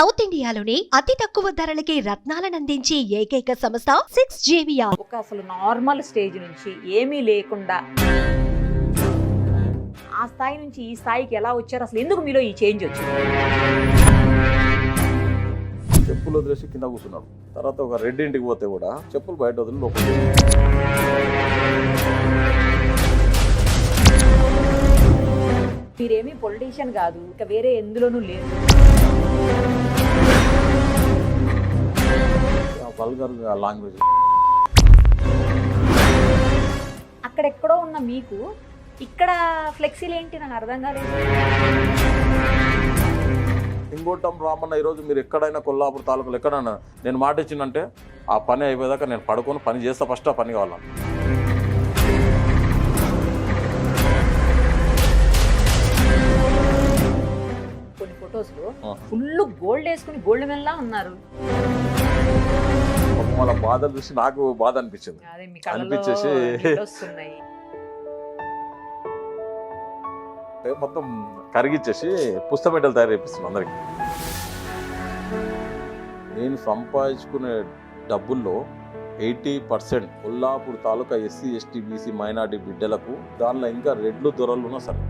South ఇండియాలోనే అతి తక్కువ ధరలకి రత్నాలనందించే ఏకైక సంస్థ 6JVR. ఒక అసలు నార్మల్ స్టేజ్ నుంచి ఏమీ లేకుండా ఆ స్థాయి నుంచి ఈ స్థాయికి ఎలా వచ్చారు, అసలు ఎందుకు మీలో ఈ చేంజ్ వచ్చింది? చెప్పులు వదిలేసి కింద కూర్చున్నాడు. తర్వాత ఒక రెడ్డి ఇంటికి పోతే కూడా చెప్పులు బయట వదిలి లోపల. మీరేమీ పొలిటీషియన్ కాదు, ఇక వేరే ఎందులోనూ లేదు. Vulgar language. అక్కడెక్కడో ఉన్న మీకు ఇక్కడ ఫ్లెక్సీలు ఏంటి నాకు అర్థం కాలేదు. సింగోటం రామన్న ఈరోజు మీరు ఎక్కడైనా కొల్లాపూర్ తాలూకాలో ఎక్కడైనా నేను మాట ఇచ్చిందంటే ఆ పని అయిపోయేదాకా నేను పడుకొని పని చేస్తా. ఫస్ట్ ఆ పని కావాలా. కొన్ని ఫొటోస్లో ఫుల్ గోల్డ్ వేసుకుని గోల్డ్ మెల్లా ఉన్నారు. వాళ్ళ బాధలు చూసి నాకు బాధ అనిపించింది. అదే మీ కళ్ళలో అనిపించేసి నీళ్ళు వస్తున్నాయి. మొత్తం కరిగిచ్చేసి పుస్తమెటలు తయారు చేపిస్తున్నాను అందరికి. నేను సంపాదించుకునే డబ్బుల్లో 80% కొల్లాపూర్ తాలూకా ఎస్సీ ఎస్టీ బీసీ మైనార్టీ బిడ్డలకు, దానిలో ఇంకా రెడ్లు దొరలు ఉన్నా సరే.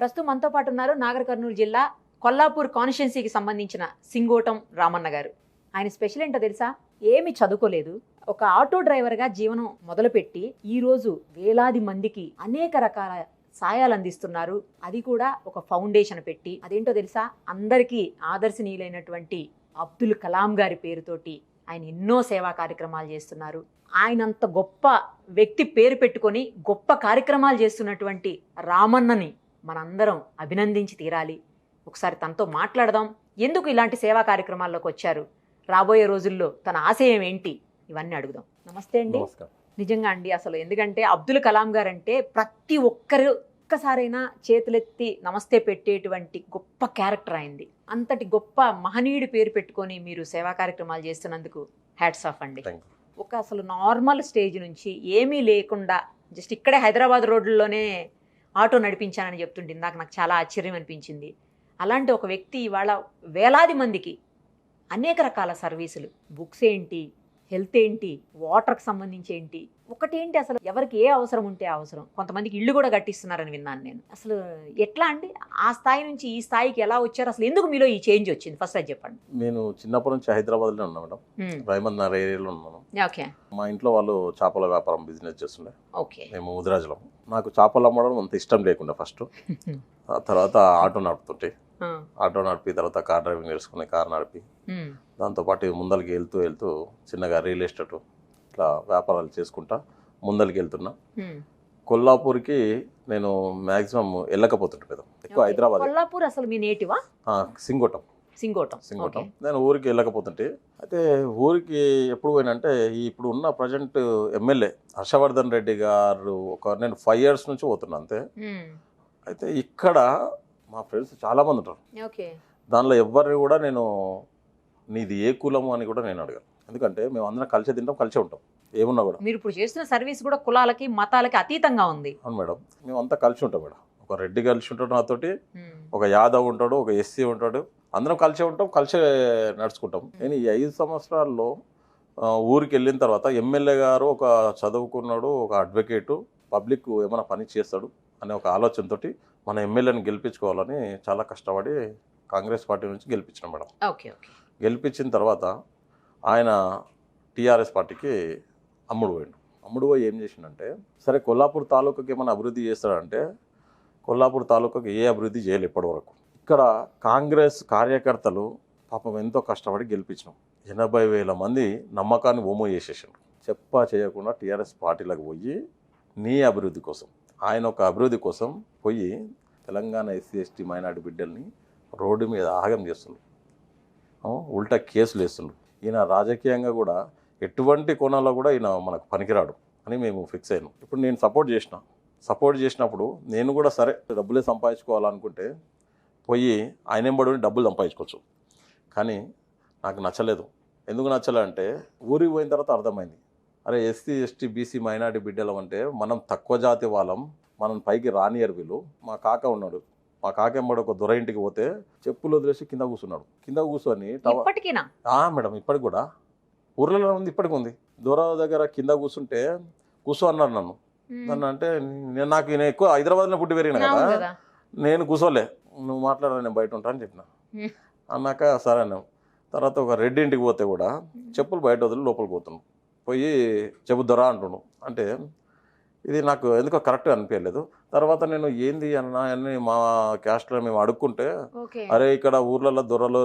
ప్రస్తుతం మనతో పాటు ఉన్నారు నాగర్ కర్నూలు జిల్లా కొల్లాపూర్ కాన్స్టిట్యున్సీకి సంబంధించిన సింగోటం రామన్న గారు. ఆయన స్పెషల్ ఏంటో తెలుసా? ఏమి చదువుకోలేదు, ఒక ఆటో డ్రైవర్గా జీవనం మొదలుపెట్టి ఈరోజు వేలాది మందికి అనేక రకాల సాయాలు అందిస్తున్నారు. అది కూడా ఒక ఫౌండేషన్ పెట్టి. అదేంటో తెలుసా? అందరికీ ఆదర్శనీయులైనటువంటి అబ్దుల్ కలాం గారి పేరుతోటి ఆయన ఎన్నో సేవా కార్యక్రమాలు చేస్తున్నారు. ఆయనంత గొప్ప వ్యక్తి పేరు పెట్టుకొని గొప్ప కార్యక్రమాలు చేస్తున్నటువంటి రామన్నని మనందరం అభినందించి తీరాలి. ఒకసారి తనతో మాట్లాడదాం. ఎందుకు ఇలాంటి సేవా కార్యక్రమాల్లోకి వచ్చారు, రాబోయే రోజుల్లో తన ఆశయం ఏంటి, ఇవన్నీ అడుగుదాం. నమస్తే అండి. నిజంగా అండి, అసలు ఎందుకంటే అబ్దుల్ కలాం గారు అంటే ప్రతి ఒక్కసారైనా చేతులెత్తి నమస్తే పెట్టేటువంటి గొప్ప క్యారెక్టర్ అయింది. అంతటి గొప్ప మహనీయుడి పేరు పెట్టుకొని మీరు సేవా కార్యక్రమాలు చేస్తున్నందుకు హ్యాట్స్ ఆఫ్ అండి. ఒక అసలు నార్మల్ స్టేజ్ నుంచి ఏమీ లేకుండా జస్ట్ ఇక్కడే హైదరాబాద్ రోడ్లలోనే ఆటో నడిపించానని చెప్తుంటే నాకు చాలా ఆశ్చర్యం అనిపించింది. అలాంటి ఒక వ్యక్తి ఇవాళ వేలాది మందికి అనేక రకాల సర్వీసులు, బుక్స్ ఏంటి, హెల్త్ ఏంటి, వాటర్కి సంబంధించి ఏంటి, ఒకటేంటి అసలు ఎవరికి ఏ అవసరం ఉంటే అవసరం, కొంతమందికి ఇళ్ళు కూడా కట్టిస్తున్నారని విన్నాను నేను. అసలు ఎట్లా అండి ఆ స్థాయి నుంచి ఈ స్థాయికి ఎలా వచ్చారు, అసలు ఎందుకు మీలో ఈ చేంజ్ వచ్చింది ఫస్ట్ అది చెప్పండి. నేను చిన్నప్పటి నుంచి హైదరాబాద్లో ఉన్నాను మేడం. రైమంద్ నగర్ ఏరియాలో ఉన్నాను. ఓకే. మా ఇంట్లో వాళ్ళు చేపల వ్యాపారం బిజినెస్ చేస్తుండే. ఓకే. మేము ముదిరాజులం. నాకు చేపలు అమ్మడం అంత ఇష్టం లేకుండా ఫస్ట్. ఆ తర్వాత ఆటో నడుపుతుంటే, ఆటో నడిపి తర్వాత కార్ డ్రైవింగ్ నేర్చుకుని కార్ నడిపి దాంతోపాటు ముందరికి వెళ్తూ చిన్నగా రియల్ ఎస్టేట్ ఇట్లా వ్యాపారాలు చేసుకుంటా ముందరికి వెళ్తున్నా. కొల్లాపూర్కి నేను మ్యాక్సిమం వెళ్ళకపోతుంటే పెద్ద ఎక్కువ హైదరాబాద్. కొల్లాపూర్ అసలు మీ నేటివా? సింగోటం. నేను ఊరికి వెళ్ళకపోతుంటే, అయితే ఊరికి ఎప్పుడు పోయినంటే ఇప్పుడు ఉన్న ప్రజెంట్ ఎమ్మెల్యే హర్షవర్ధన్ రెడ్డి గారు నేను 5 years నుంచి పోతున్నా అంతే. అయితే ఇక్కడ మా ఫ్రెండ్స్ చాలా మంది ఉంటారు. దానిలో ఎవరిని కూడా నేను నీది ఏ కులము అని కూడా నేను అడగాను. ఎందుకంటే మేము అందరం కలిసే తింటాం, కలిసే ఉంటాం ఏమున్నా కూడా. మీరు ఇప్పుడు చేస్తున్న సర్వీస్ కూడా కులాలకి మతాలకి అతీతంగా ఉంది. అవును మేడం, మేము అంతా కలిసి ఉంటాం మేడం. ఒక రెడ్డి కలిసి ఉంటాడు నాతోటి, ఒక యాదవ్ ఉంటాడు, ఒక ఎస్సీ ఉంటాడు, అందరం కలిసే ఉంటాం, కలిసే నడుచుకుంటాం. నేను ఈ 5 సంవత్సరాల్లో ఊరికి వెళ్ళిన తర్వాత ఎమ్మెల్యే గారు ఒక చదువుకున్నాడు, ఒక అడ్వకేటు, పబ్లిక్ ఏమైనా పని చేస్తాడు అనే ఒక ఆలోచనతోటి మన ఎమ్మెల్యేని గెలిపించుకోవాలని చాలా కష్టపడి కాంగ్రెస్ పార్టీ నుంచి గెలిపించినాం మేడం. గెలిపించిన తర్వాత ఆయన టీఆర్ఎస్ పార్టీకి అమ్ముడు పోయి ఏం చేసిండంటే, సరే కొల్లాపూర్ తాలూకాకి ఏమైనా అభివృద్ధి చేస్తాడంటే కొల్లాపూర్ తాలూకాకి ఏ అభివృద్ధి చేయలేదు ఇప్పటివరకు. ఇక్కడ కాంగ్రెస్ కార్యకర్తలు పాపం ఎంతో కష్టపడి గెలిపించినాం. 80,000 మంది నమ్మకాన్ని ఓమో చేసేసారు. చేయకుండా టీఆర్ఎస్ పార్టీలకు పోయి నీ అభివృద్ధి కోసం, ఆయన ఒక అభివృద్ధి కోసం పోయి తెలంగాణ ఎస్సీ ఎస్టీ మైనార్టీ బిడ్డల్ని రోడ్డు మీద ఆగం చేస్తుండ్రు, ఉల్టా కేసులు వేస్తుండ్రు. ఈయన రాజకీయంగా కూడా ఎటువంటి కోణాల్లో కూడా ఈయన మనకు పనికిరాడు అని మేము ఫిక్స్ అయినాం. ఇప్పుడు నేను సపోర్ట్ చేసినప్పుడు నేను కూడా సరే డబ్బులే సంపాదించుకోవాలనుకుంటే పోయి ఆయన ఎంబడి డబ్బులు సంపాదించుకోవచ్చు. కానీ నాకు నచ్చలేదు. ఎందుకు నచ్చలేదంటే ఊరికి పోయిన తర్వాత అర్థమైంది, అరే ఎస్సీ ఎస్టీ బీసీ మైనార్టీ బిడ్డలం అంటే మనం తక్కువ జాతి వాళ్ళం, మనం పైకి రానియర్ వీళ్ళు. మా కాక ఉన్నాడు మా కాకెంబడి ఒక దొర ఇంటికి పోతే చెప్పులు వదిలేసి కింద కూర్చున్నాడు. కింద కూర్చొని ఇప్పటికీనా? మేడం ఇప్పటికి కూడా ఊర్లలో ఉంది, ఇప్పటికి ఉంది. దొర దగ్గర కింద కూర్చుంటే కూర్చో అన్నారు నన్ను అంటే నేను ఎక్కువ హైదరాబాద్లో పుట్టి పెరిగిన కదా, నేను కూర్చోలే, నువ్వు మాట్లాడాలి నేను బయట ఉంటా అని చెప్పిన. అన్నాక సరే అన్నాం. తర్వాత ఒక రెడ్డి ఇంటికి పోతే కూడా చెప్పులు బయట వదిలి లోపలికి పోతున్నాం. పోయి చెప్పు దొర అంటున్నాడు. అంటే ఇది నాకు ఎందుకో కరెక్ట్గా అనిపించలేదు. తర్వాత నేను ఏంది అన్న అని మా క్యాస్ట్లో మేము అడుక్కుంటే, అరే ఇక్కడ ఊర్లలో దొరలు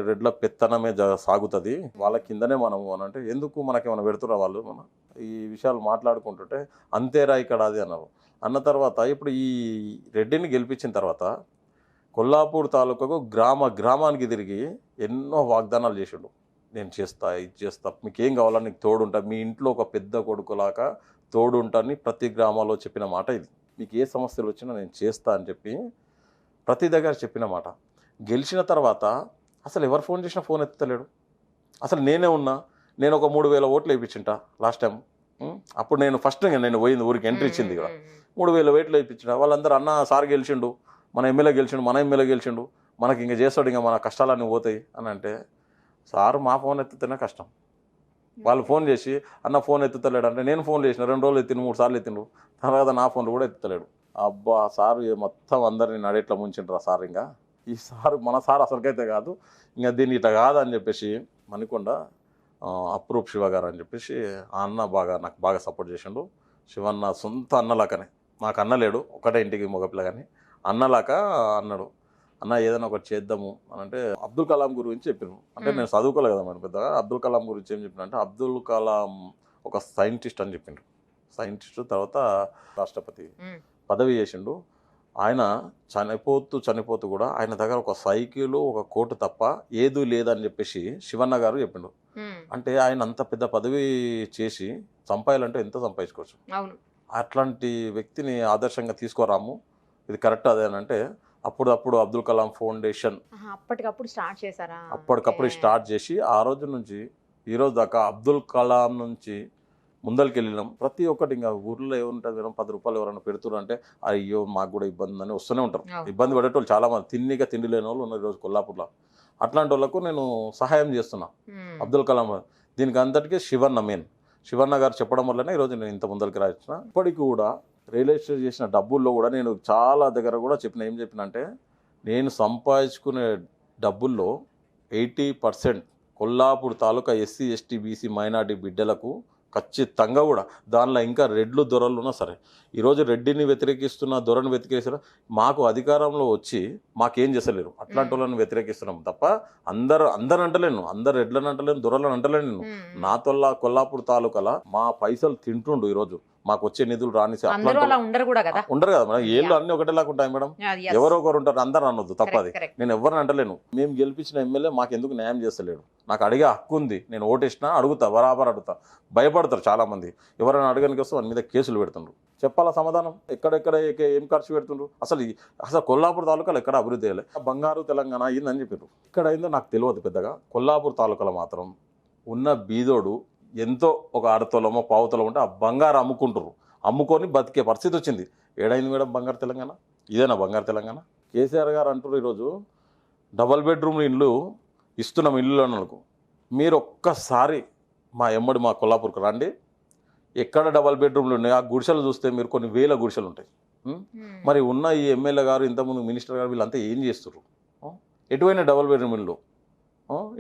రెడ్ల పెత్తనమే సాగుతుంది, వాళ్ళ కిందనే మనము అని అంటే, ఎందుకు మనకేమైనా పెడుతురా వాళ్ళు, మన ఈ విషయాలు మాట్లాడుకుంటుంటే అంతేరా ఇక్కడ అది అన్నారు. అన్న తర్వాత ఇప్పుడు ఈ రెడ్డిని గెలిపించిన తర్వాత కొల్లాపూర్ తాలూకాకు గ్రామానికి తిరిగి ఎన్నో వాగ్దానాలు చేసిండు. నేను చేస్తా, ఇది చేస్తా, మీకేం కావాలని నీకు తోడుంటా, మీ ఇంట్లో ఒక పెద్ద కొడుకులాగా తోడుంటాన్ని ప్రతి గ్రామాల్లో చెప్పిన మాట ఇది. మీకు ఏ సమస్యలు వచ్చినా నేను చేస్తా అని చెప్పి ప్రతి దగ్గర చెప్పిన మాట. గెలిచిన తర్వాత అసలు ఎవరు ఫోన్ చేసినా ఫోన్ ఎత్తలేడు. అసలు నేనే ఉన్నా, నేను ఒక 3,000 ఓట్లు వేయించింటా లాస్ట్ టైం. అప్పుడు నేను ఫస్ట్ నేను పోయింది ఊరికి ఎంట్రీ ఇచ్చింది ఇక్కడ 3,000 ఓట్లు వేయించిన. వాళ్ళందరూ అన్న సార్ గెలిచిండు, మన ఎమ్మెల్యే గెలిచిండు, మనకి ఇంకా చేస్తాడు, ఇంకా మన కష్టాలన్నీ పోతాయి అని అంటే, సార్ మా ఫోన్ ఎత్తితేనే కష్టం. వాళ్ళు ఫోన్ చేసి అన్న ఫోన్ ఎత్తుతలేడు అంటే, నేను ఫోన్ చేసిన 2 రోజులు ఎత్తిన, 3 సార్లు ఎత్తిండు, తర్వాత నా ఫోన్లు కూడా ఎత్తుతలేడు. అబ్బా సార్ మొత్తం అందరినీ నడేట్లా ముంచిండ్రా సార్, ఇంకా ఈ సార్ మన సార్ అసలుకైతే కాదు, ఇంకా దీన్ని ఇట్లా కాదని చెప్పేసి మణికొండ అప్రూప్ శివ గారు అని చెప్పేసి ఆ అన్న నాకు బాగా సపోర్ట్ చేసిండు. శివన్న సొంత అన్నలాకనే, మాకు అన్న లేడు, ఒకటే ఇంటికి మగపిల్ల కానీ అన్నలాక అన్నాడు, అన్న ఏదైనా ఒకటి చేద్దాము అని అంటే అబ్దుల్ కలాం గురించి చెప్పాను. అంటే నేను చదువుకోలేదు కదా మేడం పెద్దగా. అబ్దుల్ కలాం గురించి ఏం చెప్పిన అంటే, అబ్దుల్ కలాం ఒక సైంటిస్ట్ అని చెప్పిండు. సైంటిస్ట్ తర్వాత రాష్ట్రపతి పదవి చేసిండు. ఆయన చనిపోతూ కూడా ఆయన దగ్గర ఒక సైకిల్, ఒక కోటు తప్ప ఏదూ లేదని చెప్పేసి శివన్న గారు చెప్పిండు. అంటే ఆయన అంత పెద్ద పదవి చేసి సంపాయాలంటే ఎంత సంపాదించుకోవచ్చు. అట్లాంటి వ్యక్తిని ఆదర్శంగా తీసుకోరాము, ఇది కరెక్ట్ అదేనంటే అప్పుడు అబ్దుల్ కలాం ఫౌండేషన్ అప్పటికప్పుడు స్టార్ట్ చేసి ఆ రోజు నుంచి ఈ రోజు దాకా అబ్దుల్ కలాం నుంచి ముందరికి వెళ్ళినాం. ప్రతి ఒక్కటి ఇంకా ఊర్లో ఏముంటుంది మేడం, 10 రూపాయలు ఎవరైనా పెడుతున్నారు అంటే అయ్యో మాకు కూడా ఇబ్బంది అని వస్తూనే ఉంటారు. ఇబ్బంది పడేటోళ్ళు చాలా మంది, తిండి లేని వాళ్ళు ఉన్నారు ఈరోజు కొల్లాపూర్లో. అట్లాంటి వాళ్ళకు నేను సహాయం చేస్తున్నా. అబ్దుల్ కలాం దీనికి అంతటికీ శివన్న గారు చెప్పడం వల్లనే ఈరోజు నేను ఇంత ముందరికి రాసిన. ఇప్పటికి కూడా రియల్ ఎస్టేట్ చేసిన డబ్బుల్లో కూడా నేను చాలా దగ్గర కూడా ఏం చెప్పిన అంటే, నేను సంపాదించుకునే డబ్బుల్లో 80% కొల్లాపూర్ తాలూకా ఎస్సీ ఎస్టీ బీసీ మైనార్టీ బిడ్డలకు ఖచ్చితంగా కూడా, దానిలో ఇంకా రెడ్లు దొరలు ఉన్నా సరే, ఈరోజు రెడ్డిని వ్యతిరేకిస్తున్న, దొరని వ్యతిరేకిస్తున్నా, మాకు అధికారంలో వచ్చి మాకేం చేసలేరు, అట్లాంటి వాళ్ళని వ్యతిరేకిస్తున్నాం తప్ప అందరు అంటలేను, అందరు రెడ్లను అంటలేను, దొరలను అంటలేను. నేను నాతో కొల్లాపూర్ తాలూకాల మా పైసలు తింటుండు ఈరోజు, మాకు వచ్చే నిధులు రానిసి ఉండరు కదా మేడం. ఏళ్ళు అన్ని ఒకటేలాగా ఉంటాయి మేడం, ఎవరో ఒకరు ఉంటారు, అందరు అనొద్దు తప్పది. నేను ఎవరిని అంటలేను. మేము గెలిపించిన ఎమ్మెల్యే మాకు ఎందుకు న్యాయం చేస్తలేడు, నాకు అడిగే హక్కు ఉంది, నేను ఓటేసినా అడుగుతా, బరాబర్ అడుగుతా. భయపడతారు చాలా మంది, ఎవరైనా అడగడానికి వస్తే వాని మీద కేసులు పెడుతుండ్రు. చెప్పాలా సమాధానం, ఎక్కడెక్కడ ఏం ఖర్చు పెడుతుండ్రు, అసలు కొల్లాపూర్ తాలూకాలో ఎక్కడ అభివృద్ధి అయ్యలే. బంగారు తెలంగాణ అయిందని చెప్పారు, ఇక్కడ అయిందో నాకు తెలియదు పెద్దగా. కొల్లాపూర్ తాలూకాలో మాత్రం ఉన్న బీదోడు ఎంతో ఒక 1/2 పావుతలం ఉంటే ఆ బంగారు అమ్ముకొని బతికే పరిస్థితి వచ్చింది. ఏడైంది మేడం బంగారు తెలంగాణ? ఇదేనా బంగారు తెలంగాణ? కేసీఆర్ గారు అంటారు ఈరోజు డబల్ బెడ్రూమ్ ఇల్లు ఇస్తున్నాం ఇల్లులకు. మీరు ఒక్కసారి మా కొల్లాపూర్కి రండి, ఎక్కడ డబల్ బెడ్రూమ్లు ఉన్నాయి ఆ గుడిసెలు చూస్తే మీరు కొన్ని వేల గుడిసెలు ఉంటాయి. మరి ఉన్న ఈ ఎమ్మెల్యే గారు, ఇంతకుముందు మినిస్టర్ గారు, వీళ్ళంతా ఏం చేస్తున్నారు? ఎటువైనా డబల్ బెడ్రూమ్ ఇల్లు,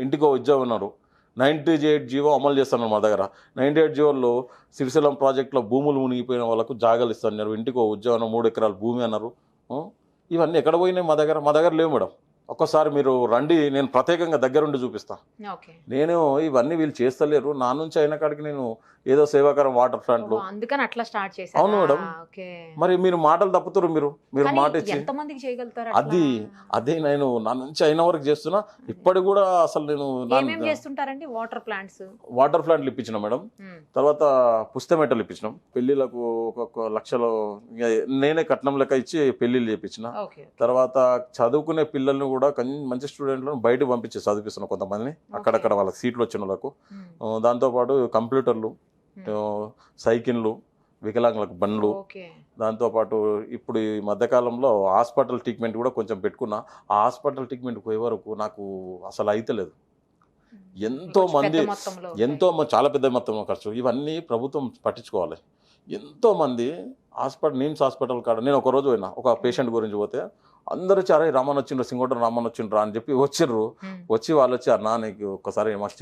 ఇంటికో ఉద్యోగం ఉన్నారు. 98 జీవో అమలు చేస్తున్నారు మా దగ్గర. 98 జీవోల్లో సిరిసిల్లం ప్రాజెక్టులో భూములు మునిగిపోయిన వాళ్ళకు జాగాలు ఇస్తున్నారు, ఇంటికో ఉద్యోగం, 3 ఎకరాల భూమి అన్నారు. ఇవన్నీ ఎక్కడ పోయినాయి? మా దగ్గర లేవు మేడం. ఒక్కసారి మీరు రండి, నేను ప్రత్యేకంగా దగ్గరుండి చూపిస్తా. నేను ఇవన్నీ వీళ్ళు చేస్తలేరు, నా నుంచి అయిన కాడికి నేను ఏదో సేవాకరం వాటర్ ఫ్రంట్లు. అందుకని అట్లా స్టార్ట్ చేశారు. అవును మేడం, మరి మీరు మాటలు తప్పుతారు, మీరు మాట ఇచ్చి అదే నేను నా నుంచి అయిన వరకు చేస్తున్నా. ఇప్పటి కూడా అసలు నేను వాటర్ ప్లాంట్లు ఇప్పించిన మేడం. తర్వాత పుస్తమెట్టలు ఇప్పించినాం, పెళ్లిలకు 1 లక్షలు నేనే కట్నం లెక్క ఇచ్చి పెళ్లిళ్ళు చేయించిన. తర్వాత చదువుకునే పిల్లల్ని కూడా మంచి స్టూడెంట్లను బయటకు పంపించి చదివిస్తున్నాం కొంతమందిని, అక్కడక్కడ వాళ్ళకి సీట్లు వచ్చిన వాళ్ళకు. దాంతోపాటు కంప్యూటర్లు, సైకిళ్ళు, వికలాంగులకు బండ్లు, ఓకే. దాంతోపాటు ఇప్పుడు ఈ మధ్యకాలంలో హాస్పిటల్ ట్రీట్మెంట్ కూడా కొంచెం పెట్టుకున్నా. ఆ హాస్పిటల్ ట్రీట్మెంట్ పోయే వరకు నాకు అసలు అయితలేదు. ఎంతో మంది చాలా పెద్ద మొత్తంలో ఖర్చు. ఇవన్నీ ప్రభుత్వం పట్టించుకోవాలి. ఎంతో మంది నిమ్స్ హాస్పిటల్ కాడ నేను ఒకరోజు పోయినా, ఒక పేషెంట్ గురించి పోతే అందరూ వచ్చి, అరే రామన్ వచ్చిండ్రు, సింగోటం రామన్ వచ్చిండ్రా అని చెప్పి వచ్చిర్రు. వచ్చి వాళ్ళు వచ్చి, అన్నా నీకు ఒక్కసారి మాకు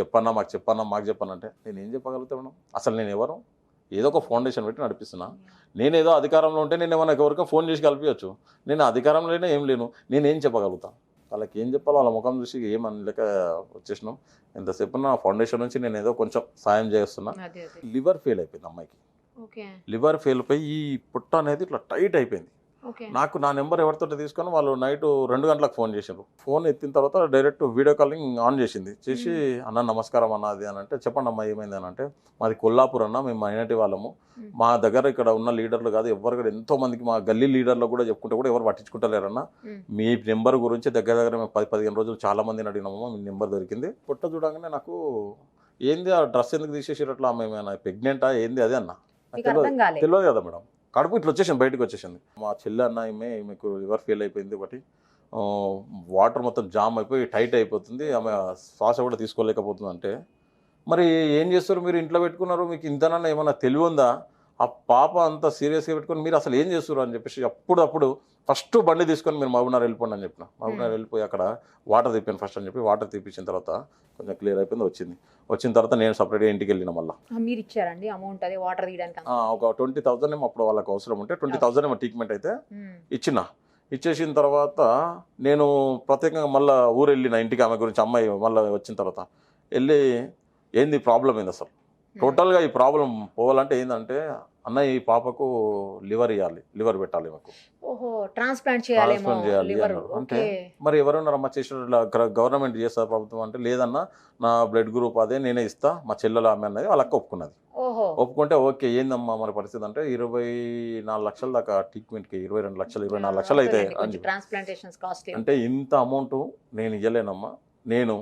చెప్పానంటే నేను ఏం చెప్పగలుగుతాను? అసలు నేను ఎవరు? ఏదో ఒక ఫౌండేషన్ పెట్టి నడిపిస్తున్నా. నేనేదో అధికారంలో ఉంటే నేను ఏమైనా ఎవరికో ఫోన్ చేసి కలిపించచ్చు. నేను అధికారంలోనే ఏం లేను, నేనేం చెప్పగలుగుతాను? వాళ్ళకి ఏం చెప్పాలో వాళ్ళ ముఖం చూసి ఏమనలేక వచ్చేసినాం. ఎంతసేపు నా ఫౌండేషన్ నుంచి నేను ఏదో కొంచెం సాయం చేస్తున్నా. లివర్ ఫెయిల్ అయిపోయింది అమ్మాయికి. లివర్ ఫెయిల్ అయిపోయి ఈ పుట్ట అనేది ఇట్లా టైట్ అయిపోయింది. నాకు నా నెంబర్ ఎవరితో తీసుకొని వాళ్ళు నైట్ 2 గంటలకు ఫోన్ చేశారు. ఫోన్ ఎత్తిన తర్వాత డైరెక్ట్ వీడియో కాలింగ్ ఆన్ చేసింది. చేసి, అన్న నమస్కారం అన్నది అని అంటే, చెప్పండి అమ్మా ఏమైంది అని అంటే, మాది కొల్లాపూర్ అన్న, మేము మైనార్టీ వాళ్ళము, మా దగ్గర ఇక్కడ ఉన్న లీడర్లు కాదు ఎవరు కూడా ఎంతో మందికి మా గల్లీ లీడర్లు కూడా చెప్పుకుంటే కూడా ఎవరు పట్టించుకుంటలేరన్న. మీ నెంబర్ గురించి దగ్గర మేము 10-15 రోజులు చాలా మందిని అడిగినామమ్మా, మీ నెంబర్ దొరికింది. పుట్ట చూడగానే నాకు ఏంది ఆ డ్రెస్ ఎందుకు తీసేసారు అట్లా, మేము ప్రెగ్నెంటా ఏంది అది అన్న తెలియదు కదా మేడం. కడుపు ఇట్లా వచ్చేసింది, బయటకు వచ్చేసింది. మా చెల్లి అన్న ఈమెకు లివర్ ఫెయిల్ అయిపోయింది. ఒకటి వాటర్ మొత్తం జామ్ అయిపోయి టైట్ అయిపోతుంది, ఆమె శ్వాస కూడా తీసుకోలేకపోతుంది. అంటే మరి ఏం చేస్తారు మీరు? ఇంట్లో పెట్టుకున్నారు, మీకు ఇంతనన్నా ఏమన్నా తెలివి ఉందా? ఆ పాప అంత సీరియస్గా పెట్టుకొని మీరు అసలు ఏం చేస్తారు అని చెప్పేసి అప్పుడు ఫస్ట్ బండి తీసుకొని మీరు మహబూబ్నగర్ వెళ్ళిపోండి అని చెప్పిన. మహబూబ్నగర్ వెళ్ళిపోయి అక్కడ వాటర్ తిప్పాను ఫస్ట్ అని చెప్పి. వాటర్ తిప్పించిన తర్వాత కొంచెం క్లియర్ అయిపోయింది. వచ్చిన తర్వాత నేను సపరేట్గా ఇంటికి వెళ్ళిన. మళ్ళీ మీరు ఇచ్చారండి అమౌంట్ అది వాటర్ తీయడానికి? ఒక 20,000 ఏమో అప్పుడు వాళ్ళకి అవసరం ఉంటే 20,000 ఏమో ట్రీట్మెంట్ అయితే ఇచ్చేసిన తర్వాత నేను ప్రత్యేకంగా మళ్ళీ ఊరు వెళ్ళిన ఇంటికి. ఆమె గురించి అమ్మాయి మళ్ళీ వచ్చిన తర్వాత వెళ్ళి, ఏంది ప్రాబ్లం ఏంది అసలు టోటల్గా ఈ ప్రాబ్లం పోవాలంటే ఏంటంటే, అన్న ఈ పాపకు లివర్ ఇవ్వాలి, లివర్ పెట్టాలి, మాకు ట్రాన్స్ప్లాంట్ చేయాలి అంటే మరి ఎవరున్నారమ్మా చేసిన? గవర్నమెంట్ చేస్తారు, ప్రభుత్వం అంటే లేదన్నా నా బ్లడ్ గ్రూప్ అదే నేనే ఇస్తా, మా చెల్లెలు ఆమె అన్నది. వాళ్ళకి ఒప్పుకున్నది. ఒప్పుకుంటే ఓకే ఏందమ్మా మరి పరిస్థితి అంటే 24 లక్షల దాకా ట్రీట్మెంట్కి, 22 లక్షలు 24 లక్షలు అయితే అంటే ఇంత అమౌంట్ నేను ఇవ్వలేనమ్మా. నేను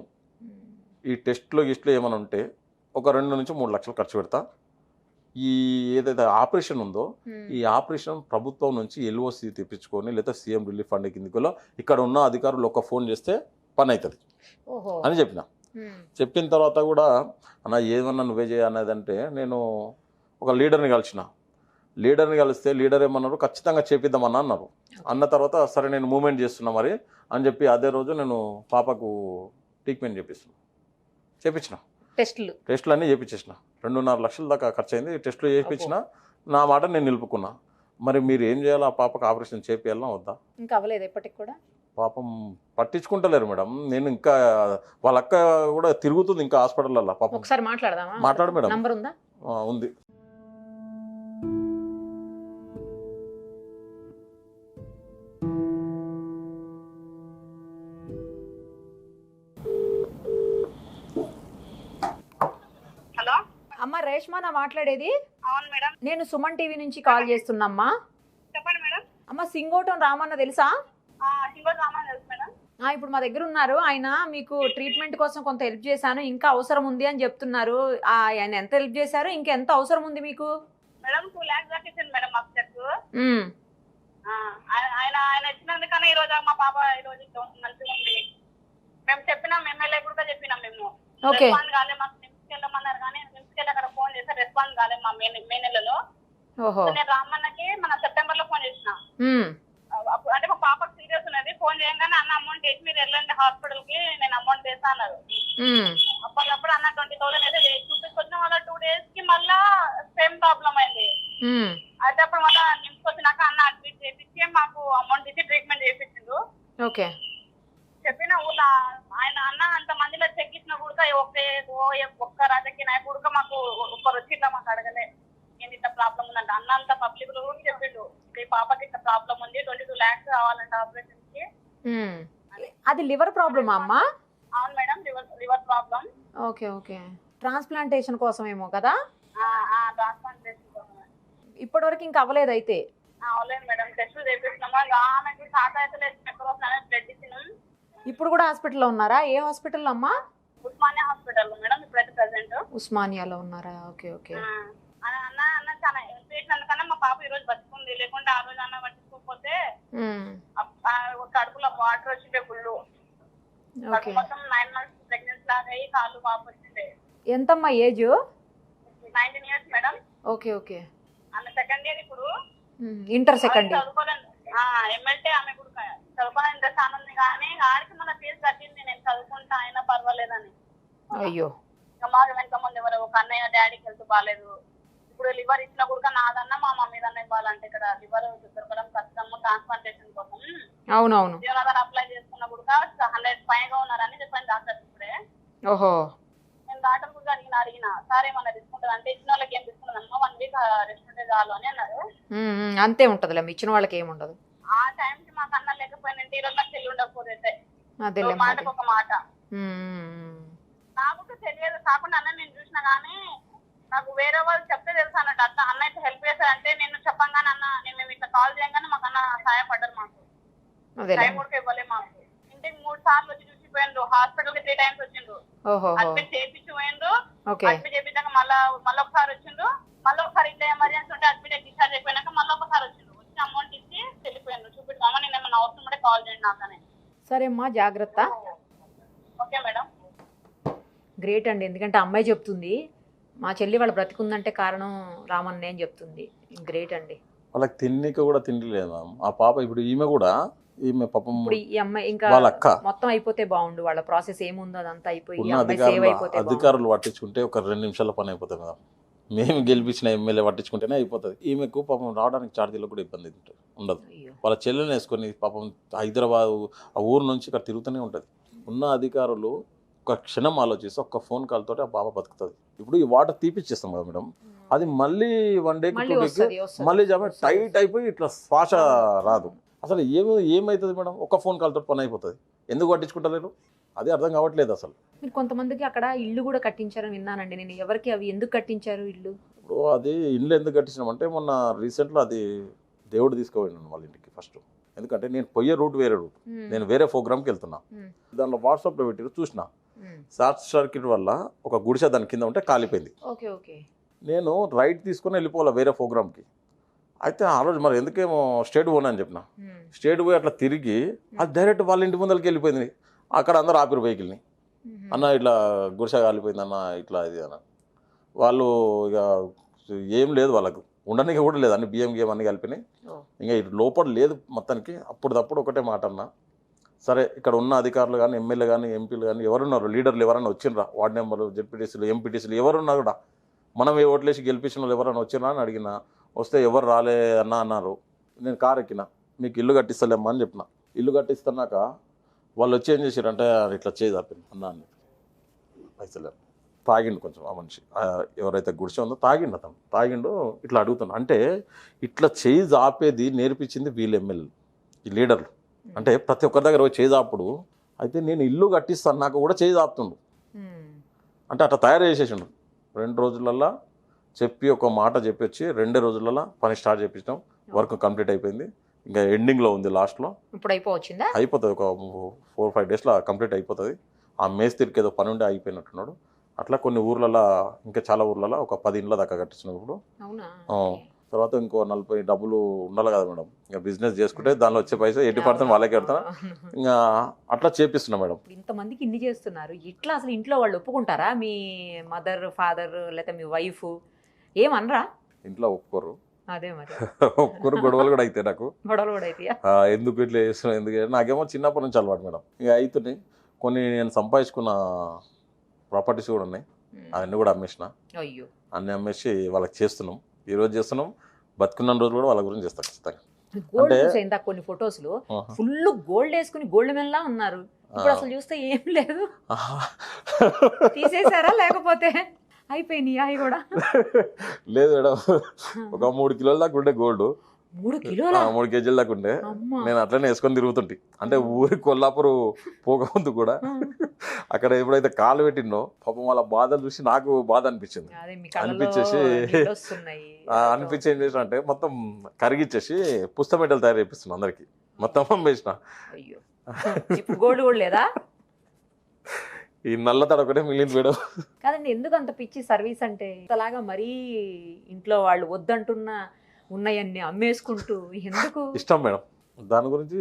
ఈ టెస్ట్లో ఏమైనా ఉంటే ఒక 2 నుంచి 3 లక్షలు ఖర్చు పెడతా. ఈ ఏదైతే ఆపరేషన్ ఉందో ఈ ఆపరేషన్ ప్రభుత్వం నుంచి ఎల్ఓసి తెప్పించుకొని లేదా సీఎం రిలీఫ్ ఫండ్ కిందలో ఇక్కడ ఉన్న అధికారులు ఒక ఫోన్ చేస్తే పని అవుతుంది అని చెప్పిన. చెప్పిన తర్వాత కూడా అన్న ఏమన్నా నువ్వే చేయనేదంటే, నేను ఒక లీడర్ని కలిస్తే లీడర్ ఏమన్నారు, ఖచ్చితంగా చేపిద్దామన్నా అన్నారు. అన్న తర్వాత సరే నేను మూమెంట్ చేస్తున్నా మరి అని చెప్పి అదే రోజు నేను పాపకు ట్రీట్మెంట్ చేపించిన. టెస్టులు అన్నీ చేయించేసిన. 2.5 లక్షల దాకా ఖర్చు అయింది. టెస్టులు చేయించిన. నా మాట నేను నిలుపుకున్నా. మరి మీరు ఏం చేయాలి? ఆ పాపకు ఆపరేషన్ చేపియాలా వద్దా? ఇంకా అవ్వలేదు ఎప్పటికి కూడా. పాపం పట్టించుకుంటలేరు మేడం. నేను ఇంకా వాళ్ళ అక్క కూడా తిరుగుతుంది ఇంకా హాస్పిటల్లో. పాపం ఒకసారి మాట్లాడదామా? మాట్లాడు మేడం. నంబర్ ఉందా? ఉంది. అమ్మ రేష్మా నా మాట్లాడేది? అవును మేడం. నేను సుమన్ టీవీ నుంచి కాల్ చేస్తున్నామ్మా. చెప్పండి మేడం. అమ్మ సింగోటం రామన్న తెలుసా? సింగోటం రామన్న తెలుసు మేడం. ఇప్పుడు మా దగ్గర ఉన్నారు. ఆయన మీకు ట్రీట్మెంట్ కోసం కొంత హెల్ప్ చేశాను, ఇంకా అవసరం ఉంది అని చెప్తున్నారు. ఆయన ఎంత హెల్ప్ చేశారు, ఇంకా ఎంత అవసరం ఉంది మీకు? మేడం 2 lakhs దాకా ఇచ్చింది మేడం మాకు చెక్. ఆయన ఇచ్చినందుకన్నా ఈ రోజు మా పాప ఈ రోజు మంచిగా ఉంది. మేము చెప్పినాం, ఎమ్మెల్యే కూడా చెప్పినాం. మేము రెస్పాండ్ కాలే, మాకు వెళ్ళమన్నారు కానీ అక్కడ ఫోన్ చేస్తే రెస్పాన్స్ కాలేదు మా మే నెలలో. నేను రామన్నకి మన సెప్టెంబర్ లో ఫోన్ చేసిన. అంటే మా పాపకు సీరియస్ ఉన్నది. ఫోన్ చేయగానే అన్న అమౌంట్ వేసి మీరు వెళ్ళండి హాస్పిటల్ కి, నేను అమౌంట్ వేస్తా అన్నారు. అప్పటికప్పుడు అన్న 20,000 అయితే చూపించుకొచ్చిన. వాళ్ళ 2 days కి మళ్ళా సేమ్ ప్రాబ్లం అయింది. అయితే అప్పుడు మళ్ళీ నిమ్స్కి వచ్చినాక అన్న అడ్మిట్ చేపించి మాకు అమౌంట్ ఇచ్చి ట్రీట్మెంట్ చేయించిండు. చెప్పిన ఊళ్ళో ఆయన అన్న అంత మందిలో చెక్ ఇచ్చిన కూడా ఒక్క రాజకీయ నాయకుడు కూడా మాకు ఒక్కరు వచ్చి ఇట్లా మాకు అడగలే ఏంటి ఇట్లా ప్రాబ్లం ఉందంట. అన్న అంత పబ్లిక్ లో కూడా చెప్పిండు, ఈ పాపకి ఇట్లా ప్రాబ్లం ఉంది, 22 lakhs కావాలంట ఆపరేషన్ కి. అది లివర్ ప్రాబ్లమ్ అమ్మా? అవును madam, liver problem. Okay. Transplantation కోసం ఏమో కదా? ట్రాన్స్ప్లాంటేషన్ కోసం. ఇప్పటి వరకు ఇంకా అవ్వలేదు అయితే? అవ్వలేదు మేడం. టెస్టులు చేపిస్తున్నామా, ఆమెకి సాత అయితే లేదు, బ్లడ్ ఇచ్చినాం. ఇప్పుడు కూడా హాస్పిటల్లో ఉన్నారా? ఏ హాస్పిటల్ అమ్మా? ఉస్మానియా హాస్పిటల్ మేడం ఇప్పుడైతే ప్రెసెంట్. ఉస్మానియాలో ఉన్నారా? ఓకే. అన్న చాలా హెల్ప్ చేసినందుకన్నా మా పాప ఈ రోజు బతుకుంది, లేకుంటే ఆ రోజు అన్న పట్టించుకోకపోతే కడుపులో వాటర్ వచ్చిండే ఫుల్. మొత్తం 9 months ప్రెగ్నెన్సీ లాగా అయ్యి కాళ్ళు వాపు వచ్చిండే. ఎంతమ్మా age? 19 years madam. Okay okay. ఆమె సెకండ్ ఇయర్ ఇప్పుడు, ఇంటర్ సెకండ్ ఇయర్. చదువుకోలేదు. ఎమ్మెల్టే ఆమె కూడా చదువుకోవాలని ఇంట్రెస్ట్ ఉంది, కానీ ఆడికి మన ఫీజు కట్టింది నేను చదువుకుంటా అయినా పర్వాలేదని. అయ్యో. ఇంకా మాకు వెనక ముందు ఎవరు ఒక అన్నయ్య డాడీకి హెల్త్ బాగాలేదు. ఇప్పుడు లివర్ ఇచ్చిన కూడా నాదన్నా మా మమ్మీదన్నా ఇవ్వాలంటే ఇక్కడ లివర్ దొరకడం కష్టము ట్రాన్స్ప్లాంటేషన్ కోసం. అవునవును. జీవనాధారం అప్లై చేసుకున్న కూడా 100 పైగా ఉన్నారని చెప్పాను డాక్టర్ ఇప్పుడే. ఓహో. నేను డాక్టర్ కూడా అడిగిన సార్ ఏమన్నా తీసుకుంటుంది అంటే ఇచ్చిన వాళ్ళకి ఏం తీసుకుంటుందమ్మా 1 week రెస్ట్ ఉంటే చాలు అని అన్నారు. అంతే ఉంటదిలే, ఇచ్చిన వాళ్ళకి ఏముండదు. ఆ టైంకి మాకు అన్న లేకపోయినంటే ఈరోజు నాకు చెల్లి ఉండకపోతే అదే మాటకు ఒక మాట. నాకు తెలియదు కాకుండా అన్న నేను చూసినా గానీ నాకు వేరే వాళ్ళు చెప్తే తెలుసు అన్నట్టు. అట్లా అన్న అయితే హెల్ప్ చేశారంటే నేను చెప్పంగానే అన్న నేను మేము ఇట్లా కాల్ చేయగానే మాకు అన్న సహాయపడ్డారు. మాకు టైం కూడా ఇవ్వలే. మాకు ఇంటికి 3 సార్లు వచ్చి చూసిపోయిండ్రు, హాస్పిటల్ కి 3 times వచ్చిండ్రు, అడ్మిట్ చేయించి పోయిండ్రు. అడ్మిట్ చేయించాక మళ్ళీ ఒకసారి వచ్చిండ్రు, మళ్ళీ ఒకసారి ఇట్లా ఎమర్జెన్సీ ఉంటే అడ్మిట్ డిశ్చార్జ్ అయిపోయినాక మళ్ళీ ఒకసారి వచ్చిండ్రు. వచ్చి అమౌంట్ ఇచ్చి వెళ్ళిపోయిండ్రు. చూపిద్దామా నేను ఏమైనా అవసరం ఉంటే కాల్ చేయండి నాకనే. సరే అమ్మా, జాగ్రత్త. Okay madam. గ్రేట్ అండి, ఎందుకంటే అమ్మాయి చెప్తుంది మా చెల్లి వాళ్ళు బ్రతికుందంటే కారణం రామన్నే అని చెప్తుంది. గ్రేట్ అండి. వాళ్ళకి తిండికి కూడా తిండి లేదు మ్యామ్. ఆ పాప ఇప్పుడు ఈమె పాపం ఇప్పుడు ఈ అమ్మాయి ఇంకా వాళ్ళ అక్క మొత్తం అయిపోతే బాగుండు, వాళ్ళ ప్రాసెస్ ఏముందో అదంతా అయిపోయి అధికారులు పట్టించుకుంటే ఒక 2 నిమిషాల పని అయిపోతుంది కదా. మేము గెలిపించిన ఎమ్మెల్యే పట్టించుకుంటేనే అయిపోతుంది. ఈమెకు పాపం రావడానికి ఛార్జీలో కూడా ఇబ్బంది ఉండదు. వాళ్ళ చెల్లెని వేసుకొని పాపం హైదరాబాద్ ఆ ఊరు నుంచి ఇక్కడ తిరుగుతూనే ఉంటుంది. ఉన్న అధికారులు ఒక క్షణం ఆలోచిస్తే ఒక్క ఫోన్ కాల్ తోటి ఆ పాప బతుకుతుంది. ఇప్పుడు ఈ వాటర్ తీపిచ్చేస్తాం కదా మేడం, అది మళ్ళీ 1 day 2 days మళ్ళీ టైట్ అయిపోయి ఇట్లా శ్వాస రాదు. అసలు ఏమవుతుంది మేడం? ఒక్క ఫోన్ కాల్ తోటి పని అయిపోతుంది. ఎందుకు పట్టించుకుంటలేరు అది అర్థం కావట్లేదు అసలు. మీరు కొంతమందికి అక్కడ ఇల్లు కూడా కట్టించారని విన్నానండి నేను. ఎవరికి అవి ఎందుకు కట్టించారు ఇల్లు? ఇప్పుడు అది ఇల్లు ఎందుకు కట్టించినామంటే మొన్న రీసెంట్లో అది దేవుడు తీసుకుపోయినాను వాళ్ళ ఇంటికి ఫస్ట్. ఎందుకంటే నేను పోయే రూట్ వేరే రూట్, నేను వేరే ప్రోగ్రామ్కి వెళ్తున్నా. దానిలో వాట్సాప్లో పెట్టి చూసిన షార్ట్ సర్క్యూట్ వల్ల ఒక గుడిసె దాని కింద ఉంటే కాలిపోయింది. నేను రైట్ తీసుకుని వెళ్ళిపోవాలి వేరే ప్రోగ్రామ్కి. అయితే ఆ రోజు మరి ఎందుకేమో స్టేట్ పోను అని చెప్పిన. స్టేట్ పోయి అట్లా తిరిగి అది డైరెక్ట్ వాళ్ళ ఇంటి ముందరికి వెళ్ళిపోయింది. అక్కడ అందరూ ఆపిరు వెహికల్ని. అన్న ఇట్లా గుడిసె కాలిపోయింది అన్న ఇట్లా ఇది అన్న. వాళ్ళు ఇక ఏం లేదు వాళ్ళకు ఉండడానికి కూడా లేదు, అన్ని బియ్యం అన్నీ కలిపినాయి. ఇంకా ఇటు లోపల లేదు మొత్తానికి. అప్పుడప్పుడు ఒకటే మాట అన్న, సరే ఇక్కడ ఉన్న అధికారులు కానీ ఎమ్మెల్యే కానీ ఎంపీలు కానీ ఎవరున్నారు, లీడర్లు ఎవరైనా వచ్చిండ్రా, వార్డు మెంబర్లు జెడ్పీటీసీలు ఎంపీటీసీలు ఎవరున్నా కూడా మనం ఏ ఓట్లేసి గెలిపించిన వాళ్ళు ఎవరైనా వచ్చినా అని అడిగిన. వస్తే ఎవరు రాలే అన్నారు. నేను కారు ఎక్కిన, మీకు ఇల్లు కట్టిస్తలేమ్మా అని చెప్పిన. ఇల్లు కట్టిస్తున్నాక వాళ్ళు వచ్చి ఏం చేశారంటే ఇట్లా చేయి ఆపింది అన్న అని పైసలు తాగిండు కొంచెం. ఆ మనిషి ఎవరైతే గుడిసె ఉందో తాగిండు ఇట్లా అడుగుతున్నా. అంటే ఇట్లా చేయి ఆపేది నేర్పించింది వీళ్ళు ఎమ్మెల్యేలు, ఈ లీడర్లు. అంటే ప్రతి ఒక్కరి దగ్గర చేయి ఆపుడు. అయితే నేను ఇల్లు కట్టిస్తాను నాకు కూడా చేయి ఆపుతుండు. అంటే అట్లా తయారు చేసేసిండు. 2 రోజులల్లో చెప్పి ఒక మాట చెప్పి వచ్చి 2 రోజులలో పని స్టార్ట్ చేపించాం. వర్క్ కంప్లీట్ అయిపోయింది. ఇంకా ఎండింగ్లో ఉంది, లాస్ట్లో. ఇప్పుడు అయిపోతుంది ఒక 4-5 daysలో కంప్లీట్ అయిపోతుంది. ఆ మేస్త్రికి ఏదో పని ఉండే అయిపోయినట్టున్నాడు. అట్లా కొన్ని ఊర్లలో ఇంకా చాలా ఊర్లలో ఒక 10 ఇండ్ల దాకా కట్టించినాం. ఇప్పుడు తర్వాత ఇంకో 40 డబ్బులు ఉండాలి కదా మేడం. ఇంకా బిజినెస్ చేసుకుంటే దానిలో వచ్చే పైసా 80% వాళ్ళకి పెడతాను. ఇంకా అట్లా చేపిస్తున్నా మేడం. ఇంతమందికి ఇన్ని చేస్తున్నారు, ఇట్లా అసలు ఇంట్లో వాళ్ళు ఒప్పుకుంటారా? మీ మదర్ ఫాదర్ లేకపోతే మీ వైఫ్ ఏమనరా? ఇంట్లో ఒప్పుకోరు. అదే మరి ఒప్పుకోరు. గొడవలు కూడా అయితే నాకు అయితే ఎందుకు ఇట్లా చేస్తున్నావు, ఎందుకు నాకేమో చిన్నప్పటి నుంచి అలవాటు మేడం. ఇక అవుతున్నాయి కొన్ని. నేను సంపాదించుకున్న ప్రాపర్టీస్ కూడా ఉన్నాయి, అవన్నీ కూడా అమ్మేసిన. అయ్యో. అన్నీ అమ్మేసి వాళ్ళకి చేస్తున్నాం. ఈ రోజు చేస్తున్నాం, బతుకున్న రోజు కూడా వాళ్ళ గురించి చేస్తాం ఖచ్చితంగా. గోల్డ్ కొన్ని ఫొటోస్ లో ఫుల్ గోల్డ్ వేసుకుని గోల్డ్ మెన్లా ఉన్నారు. ఇప్పుడు అసలు చూస్తే ఏం లేదు. తీసేసారా లేకపోతే అయిపోయినాయి అవి కూడా? లేదు మేడం, ఒక 3 కిలోల దాకా ఉండే గోల్డ్. 3 కేజీల దాకా ఉండే. నేను అట్లనే వేసుకొని తిరుగుతుంటే. అంటే ఊరి కొల్లాపూర్ పోకముందు కూడా అక్కడ ఎప్పుడైతే కాలు పెట్టిందో పాపం వాళ్ళ బాధలు చూసి నాకు బాధ అనిపించింది. అనిపించి ఏం చేసిన అంటే మొత్తం కరిగిచ్చేసి పుస్తమెట్టలు తయారు చేపిస్తున్నా అందరికి. మొత్తం అమ్మేసిన. గోల్డ్ కూడా లేదా? ఈ నల్ల తడ ఒకటే మిగిలింది మేడం. కాదండి, ఎందుకు అంత పిచ్చి సర్వీస్ అంటే? ఇంతలాగా మరీ ఇంట్లో వాళ్ళు వద్దంటున్న ఉన్నాయన్ని అమ్మేసుకుంటూ ఎందుకు? ఇష్టం మేడం, దాని గురించి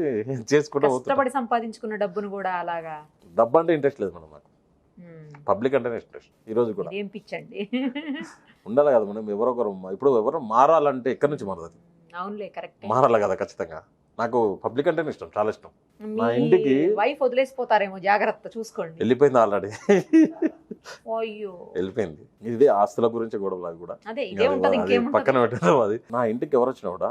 చేసుకుంటూ పోతుంటా. కష్టపడి సంపాదించుకున్న డబ్బును కూడా అలాగా? డబ్బు అంటే ఇంట్రెస్ట్ లేదు మేడం నాకు, పబ్లిక్ అంటేనే ఇంట్రెస్ట్. ఈ రోజు కూడా ఏం పిచ్చండి. ఉండాలి కదా మనం, ఎవరొకరు ఇప్పుడు ఎవరు మారాలంటే ఎక్కడి నుంచి మారుతుంది? అవునులే, కరెక్ట్. మారాలి కదా ఖచ్చితంగా. నాకు పబ్లిక్ అంటేనే ఇష్టం, చాలా ఇష్టం. మా మీ ఇంటికి వైఫ్ వదిలేసిపోతారేమో, జాగ్రత్త చూసుకోండి. వెళ్ళిపోయింది ఆల్రెడీ, అయ్యో వెళ్ళిపోయింది. ఇదే ఆస్తుల గురించి గొడవలు అవి కూడా అదే, ఇదే ఉంటది, అది ఇంకేముంటది. పక్కన పెట్టడం. అది నా ఇంటికి ఎవరు వచ్చినా కూడా